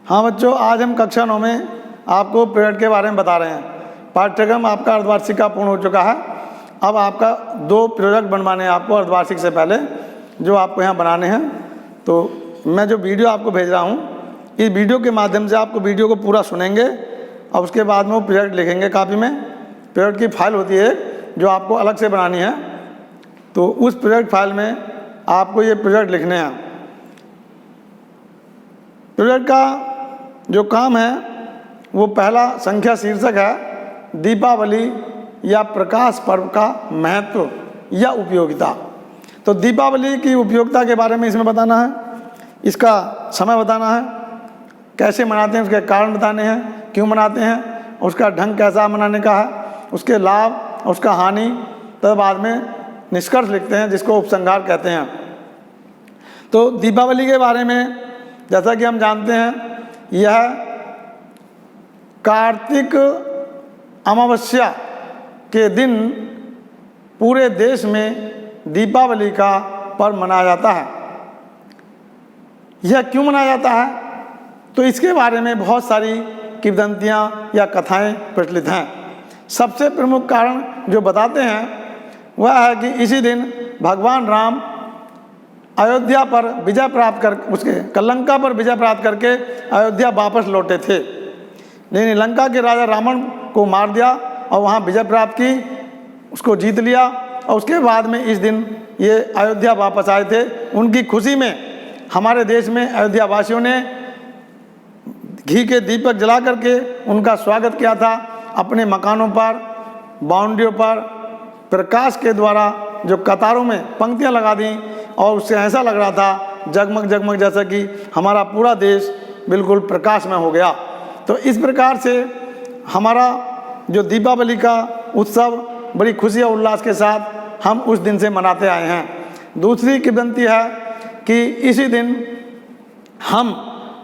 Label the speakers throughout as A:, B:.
A: हाँ बच्चों, आज हम कक्षा 9 में आपको प्रोजेक्ट के बारे में बता रहे हैं। पाठ्यक्रम आपका अर्धवार्षिक का पूर्ण हो चुका है। अब आपका 2 प्रोजेक्ट बनवाने हैं आपको अर्धवार्षिक से पहले, जो आपको यहाँ बनाने हैं। तो मैं जो वीडियो आपको भेज रहा हूँ, इस वीडियो के माध्यम से आपको वीडियो को पूरा सुनेंगे और उसके बाद में वो प्रोजेक्ट लिखेंगे कापी में। प्रोजेक्ट की फाइल होती है जो आपको अलग से बनानी है, तो उस प्रोजेक्ट फाइल में आपको ये प्रोजेक्ट लिखने हैं। प्रोजेक्ट का जो काम है वो पहला संख्या शीर्षक है दीपावली या प्रकाश पर्व का महत्व या उपयोगिता। तो दीपावली की उपयोगिता के बारे में इसमें बताना है, इसका समय बताना है, कैसे मनाते हैं उसके कारण बताने हैं, क्यों मनाते हैं, उसका ढंग कैसा मनाने का है, उसके लाभ, उसका हानि, तब बाद में निष्कर्ष लिखते हैं जिसको उपसंहार कहते हैं। तो दीपावली के बारे में जैसा कि हम जानते हैं, यह कार्तिक अमावस्या के दिन पूरे देश में दीपावली का पर्व मनाया जाता है। यह क्यों मनाया जाता है, तो इसके बारे में बहुत सारी किंवदंतियाँ या कथाएं प्रचलित हैं। सबसे प्रमुख कारण जो बताते हैं वह है कि इसी दिन भगवान राम अयोध्या पर विजय प्राप्त कर लंका पर विजय प्राप्त करके अयोध्या वापस लौटे थे। लेकिन लंका के राजा रावण को मार दिया और वहाँ विजय प्राप्त की, उसको जीत लिया और उसके बाद में इस दिन ये अयोध्या वापस आए थे। उनकी खुशी में हमारे देश में अयोध्या वासियों ने घी के दीपक जला करके उनका स्वागत किया था। अपने मकानों पर, बाउंड्रियों पर प्रकाश के द्वारा जो कतारों में पंक्तियाँ लगा दी और उससे ऐसा लग रहा था जगमग जगमग, जैसा कि हमारा पूरा देश बिल्कुल प्रकाश में हो गया। तो इस प्रकार से हमारा जो दीपावली का उत्सव बड़ी खुशी और उल्लास के साथ हम उस दिन से मनाते आए हैं। दूसरी किंवदंती है कि इसी दिन हम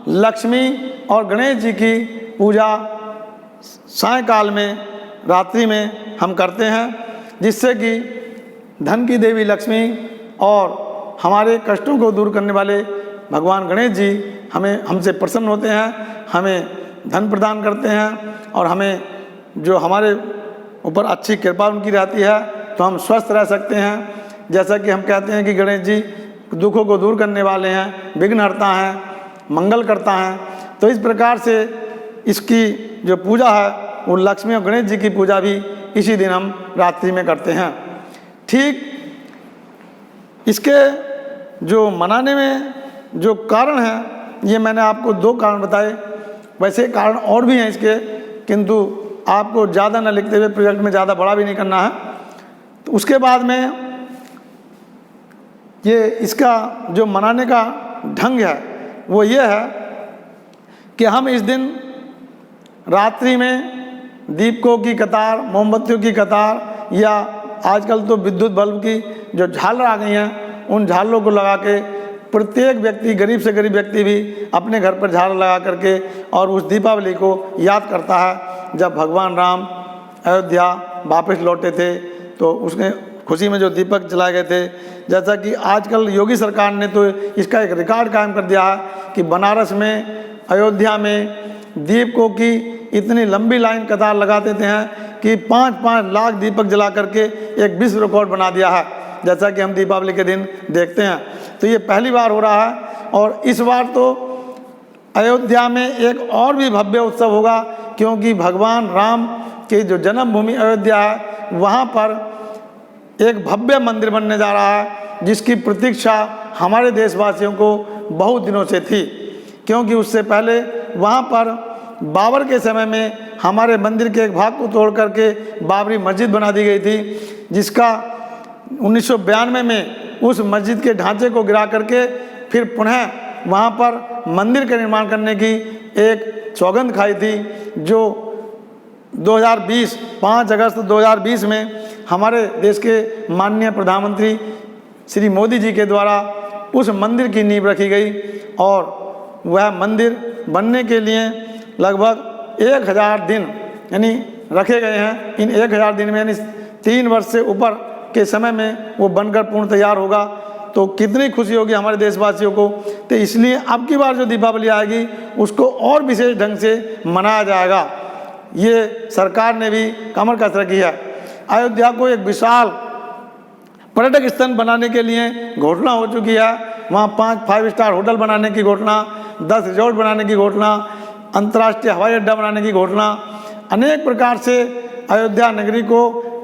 A: लक्ष्मी और गणेश जी की पूजा सायंकाल में, रात्रि में हम करते हैं, जिससे कि धन की देवी लक्ष्मी और हमारे कष्टों को दूर करने वाले भगवान गणेश जी हमसे प्रसन्न होते हैं, हमें धन प्रदान करते हैं और हमें जो हमारे ऊपर अच्छी कृपा उनकी रहती है तो हम स्वस्थ रह सकते हैं। जैसा कि हम कहते हैं कि गणेश जी दुखों को दूर करने वाले हैं, विघ्नहर्ता हैं, मंगल करता हैं। तो इस प्रकार से इसकी जो पूजा है वो लक्ष्मी और गणेश जी की पूजा भी इसी दिन हम रात्रि में करते हैं। ठीक इसके जो मनाने में जो कारण है, ये मैंने आपको 2 कारण बताए। वैसे कारण और भी हैं इसके, किंतु आपको ज़्यादा न लिखते हुए प्रोजेक्ट में ज़्यादा बड़ा भी नहीं करना है। तो उसके बाद में ये इसका जो मनाने का ढंग है वो ये है कि हम इस दिन रात्रि में दीपकों की कतार, मोमबत्तियों की कतार, या आजकल तो विद्युत बल्ब की जो झालर आ गई हैं, उन झालरों को लगा के प्रत्येक व्यक्ति, गरीब से गरीब व्यक्ति भी अपने घर पर झालर लगा करके और उस दीपावली को याद करता है जब भगवान राम अयोध्या वापस लौटे थे तो उसने खुशी में जो दीपक जलाए गए थे। जैसा कि आजकल योगी सरकार ने तो इसका एक रिकॉर्ड कायम कर दिया है कि बनारस में, अयोध्या में दीपकों की इतनी लंबी लाइन कतार लगा देते हैं कि 5-5 लाख दीपक जला करके एक विश्व रिकॉर्ड बना दिया है, जैसा कि हम दीपावली के दिन देखते हैं। तो ये पहली बार हो रहा है और इस बार तो अयोध्या में एक और भी भव्य उत्सव होगा, क्योंकि भगवान राम की जो जन्मभूमि अयोध्या है वहाँ पर एक भव्य मंदिर बनने जा रहा है, जिसकी प्रतीक्षा हमारे देशवासियों को बहुत दिनों से थी। क्योंकि उससे पहले वहाँ पर बाबर के समय में हमारे मंदिर के एक भाग को तोड़ करके बाबरी मस्जिद बना दी गई थी, जिसका 1992 में उस मस्जिद के ढांचे को गिरा करके फिर पुनः वहाँ पर मंदिर का निर्माण करने की एक सौगंध खाई थी, जो 5 अगस्त 2020 में हमारे देश के माननीय प्रधानमंत्री श्री मोदी जी के द्वारा उस मंदिर की नींव रखी गई और वह मंदिर बनने के लिए लगभग 1000 दिन यानी रखे गए हैं। इन 1000 दिन में यानी 3 वर्ष से ऊपर के समय में वो बनकर पूर्ण तैयार होगा। तो कितनी खुशी होगी हमारे देशवासियों को। तो इसलिए अब की बार जो दीपावली आएगी उसको और विशेष ढंग से मनाया जाएगा। ये सरकार ने भी कमर कस रखी है। अयोध्या को एक विशाल पर्यटक स्थल बनाने के लिए घोषणा हो चुकी है। वहाँ 5 स्टार होटल बनाने की घोषणा, 10 रिजॉर्ट बनाने की घोषणा, अंतर्राष्ट्रीय हवाई अड्डा बनाने की घोषणा, अनेक प्रकार से अयोध्या नगरी को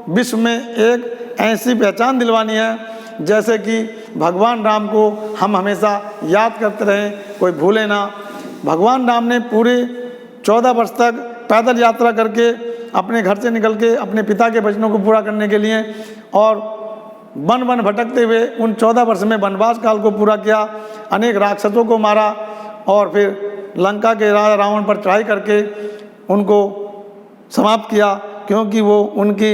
A: विश्व में एक ऐसी पहचान दिलवानी है जैसे कि भगवान राम को हम हमेशा याद करते रहें, कोई भूले ना। भगवान राम ने पूरे 14 वर्ष तक पैदल यात्रा करके अपने घर से निकल के अपने पिता के वचनों को पूरा करने के लिए और वन वन भटकते हुए उन 14 वर्ष में वनवास काल को पूरा किया, अनेक राक्षसों को मारा और फिर लंका के राजा रावण पर चढ़ाई करके उनको समाप्त किया, क्योंकि वो उनकी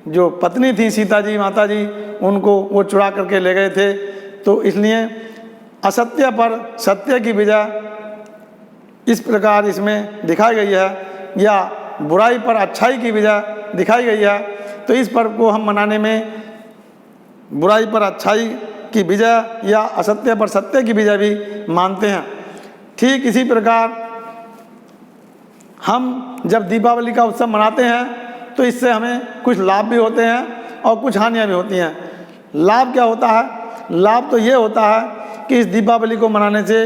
A: जो पत्नी थी सीता जी माता जी, उनको वो चुरा करके ले गए थे। तो इसलिए असत्य पर सत्य की विजय इस प्रकार इसमें दिखाई गई है, या बुराई पर अच्छाई की विजय दिखाई गई है। तो इस पर्व को हम मनाने में बुराई पर अच्छाई की विजय या असत्य पर सत्य की विजय भी मानते हैं। ठीक इसी प्रकार हम जब दीपावली का उत्सव मनाते हैं तो इससे हमें कुछ लाभ भी होते हैं और कुछ हानियाँ भी होती हैं। लाभ क्या होता है? लाभ तो ये होता है कि इस दीपावली को मनाने से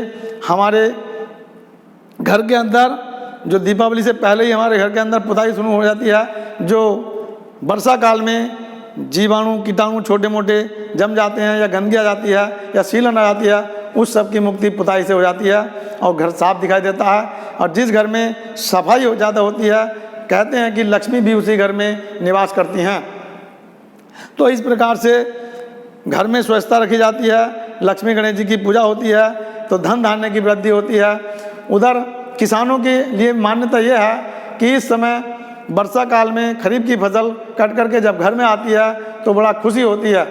A: हमारे घर के अंदर, जो दीपावली से पहले ही हमारे घर के अंदर पुताई शुरू हो जाती है, जो वर्षा काल में जीवाणु कीटाणु छोटे मोटे जम जाते हैं या गंदगी आ जाती है या सीलन आ जाती है, उस सब की मुक्ति पुताई से हो जाती है और घर साफ दिखाई देता है। और जिस घर में सफाई ज़्यादा होती है, कहते हैं कि लक्ष्मी भी उसी घर में निवास करती हैं। तो इस प्रकार से घर में स्वच्छता रखी जाती है, लक्ष्मी गणेश जी की पूजा होती है, तो धन धान्य की वृद्धि होती है। उधर किसानों के लिए मान्यता यह है कि इस समय वर्षा काल में खरीफ की फसल कट करके जब घर में आती है तो बड़ा खुशी होती है।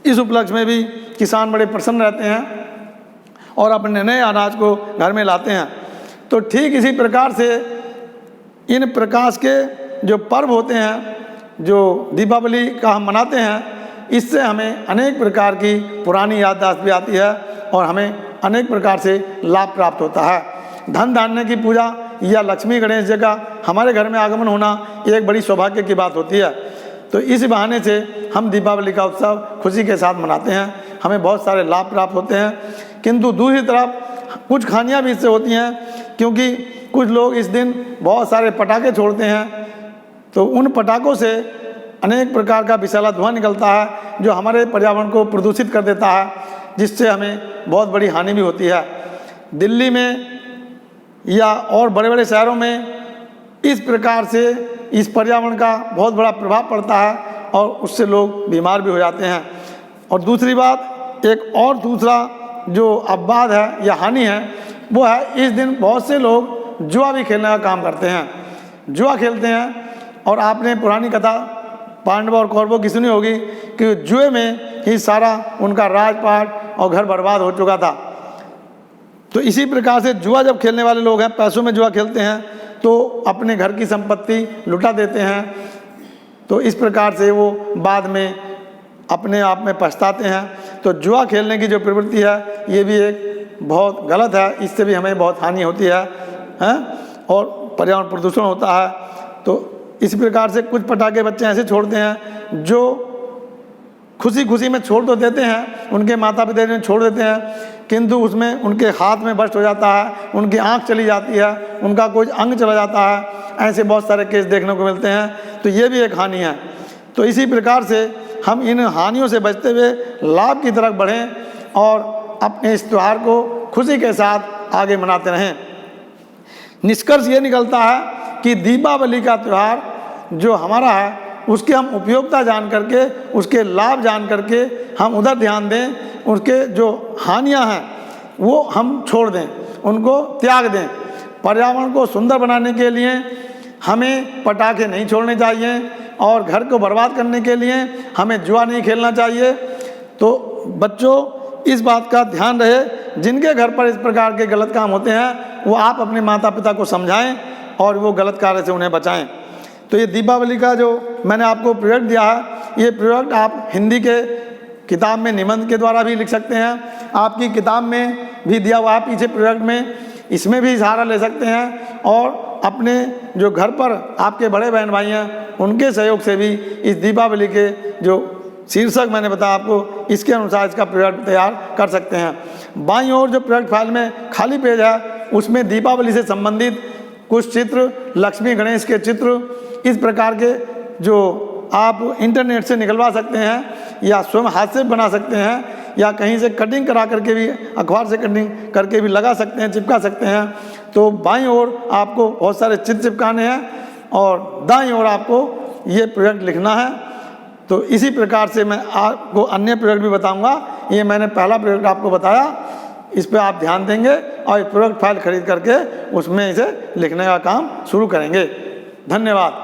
A: इस उपलक्ष्य में भी किसान बड़े प्रसन्न रहते हैं और अपने नए अनाज को घर में लाते हैं। तो ठीक इसी प्रकार से इन प्रकाश के जो पर्व होते हैं, जो दीपावली का हम मनाते हैं, इससे हमें अनेक प्रकार की पुरानी याददाश्त भी आती है और हमें अनेक प्रकार से लाभ प्राप्त होता है। धन धान्य की पूजा या लक्ष्मी गणेश जी का हमारे घर में आगमन होना एक बड़ी सौभाग्य की बात होती है। तो इस बहाने से हम दीपावली का उत्सव खुशी के साथ मनाते हैं, हमें बहुत सारे लाभ प्राप्त होते हैं। किंतु दूसरी तरफ कुछ हानियाँ भी इससे होती हैं, क्योंकि कुछ लोग इस दिन बहुत सारे पटाखे छोड़ते हैं, तो उन पटाखों से अनेक प्रकार का विषैला धुआं निकलता है जो हमारे पर्यावरण को प्रदूषित कर देता है, जिससे हमें बहुत बड़ी हानि भी होती है। दिल्ली में या और बड़े बड़े शहरों में इस प्रकार से इस पर्यावरण का बहुत बड़ा प्रभाव पड़ता है और उससे लोग बीमार भी हो जाते हैं। और दूसरी बात, एक और दूसरा जो अपवाद है या हानि है, वो है इस दिन बहुत से लोग जुआ भी खेलने का काम करते हैं, जुआ खेलते हैं। और आपने पुरानी कथा पांडवों और कौरवों की सुनी होगी कि जुए में ही सारा उनका राजपाट और घर बर्बाद हो चुका था। तो इसी प्रकार से जुआ जब खेलने वाले लोग हैं, पैसों में जुआ खेलते हैं, तो अपने घर की संपत्ति लुटा देते हैं। तो इस प्रकार से वो बाद में अपने आप में पछताते हैं। तो जुआ खेलने की जो प्रवृत्ति है, ये भी एक बहुत गलत है, इससे भी हमें बहुत हानि होती है और पर्यावरण प्रदूषण होता है। तो इस प्रकार से कुछ पटाखे बच्चे ऐसे छोड़ते हैं जो खुशी खुशी में छोड़ तो देते हैं, उनके माता पिता ने छोड़ देते हैं, किंतु उसमें उनके हाथ में बस्ट हो जाता है, उनकी आंख चली जाती है, उनका कोई अंग चला जाता है। ऐसे बहुत सारे केस देखने को मिलते हैं। तो ये भी एक हानि है। तो इसी प्रकार से हम इन हानियों से बचते हुए लाभ की तरफ बढ़ें और अपने इस त्यौहार को खुशी के साथ आगे मनाते रहें। निष्कर्ष ये निकलता है कि दीपावली का त्यौहार जो हमारा है, उसके हम उपयोगिता जान करके, उसके लाभ जान करके हम उधर ध्यान दें, उसके जो हानियां हैं वो हम छोड़ दें, उनको त्याग दें। पर्यावरण को सुंदर बनाने के लिए हमें पटाखे नहीं छोड़ने चाहिए और घर को बर्बाद करने के लिए हमें जुआ नहीं खेलना चाहिए। तो बच्चों, इस बात का ध्यान रहे, जिनके घर पर इस प्रकार के गलत काम होते हैं वो आप अपने माता पिता को समझाएं और वो गलत कार्य से उन्हें बचाएं। तो ये दीपावली का जो मैंने आपको प्रोजेक्ट दिया है, ये प्रोजेक्ट आप हिंदी के किताब में निबंध के द्वारा भी लिख सकते हैं, आपकी किताब में भी दिया हुआ है पीछे प्रोजेक्ट में। इसमें भी सहारा ले सकते हैं और अपने जो घर पर आपके बड़े बहन भाई हैं उनके सहयोग से भी इस दीपावली के जो शीर्षक मैंने बताया आपको, इसके अनुसार इसका प्रोडक्ट तैयार कर सकते हैं। बाईं ओर जो प्रोडक्ट फाइल में खाली पेज है उसमें दीपावली से संबंधित कुछ चित्र, लक्ष्मी गणेश के चित्र, इस प्रकार के जो आप इंटरनेट से निकलवा सकते हैं या स्वयं हाथ से बना सकते हैं या कहीं से कटिंग करा करके भी, अखबार से कटिंग करके भी लगा सकते हैं, चिपका सकते हैं। तो बाईं ओर आपको बहुत सारे चित्र चिपकाने हैं और दाईं ओर आपको ये प्रोडक्ट लिखना है। तो इसी प्रकार से मैं आपको अन्य प्रोडक्ट भी बताऊंगा। ये मैंने पहला प्रोडक्ट आपको बताया, इस पर आप ध्यान देंगे और प्रोडक्ट फाइल खरीद करके उसमें इसे लिखने का काम शुरू करेंगे। धन्यवाद।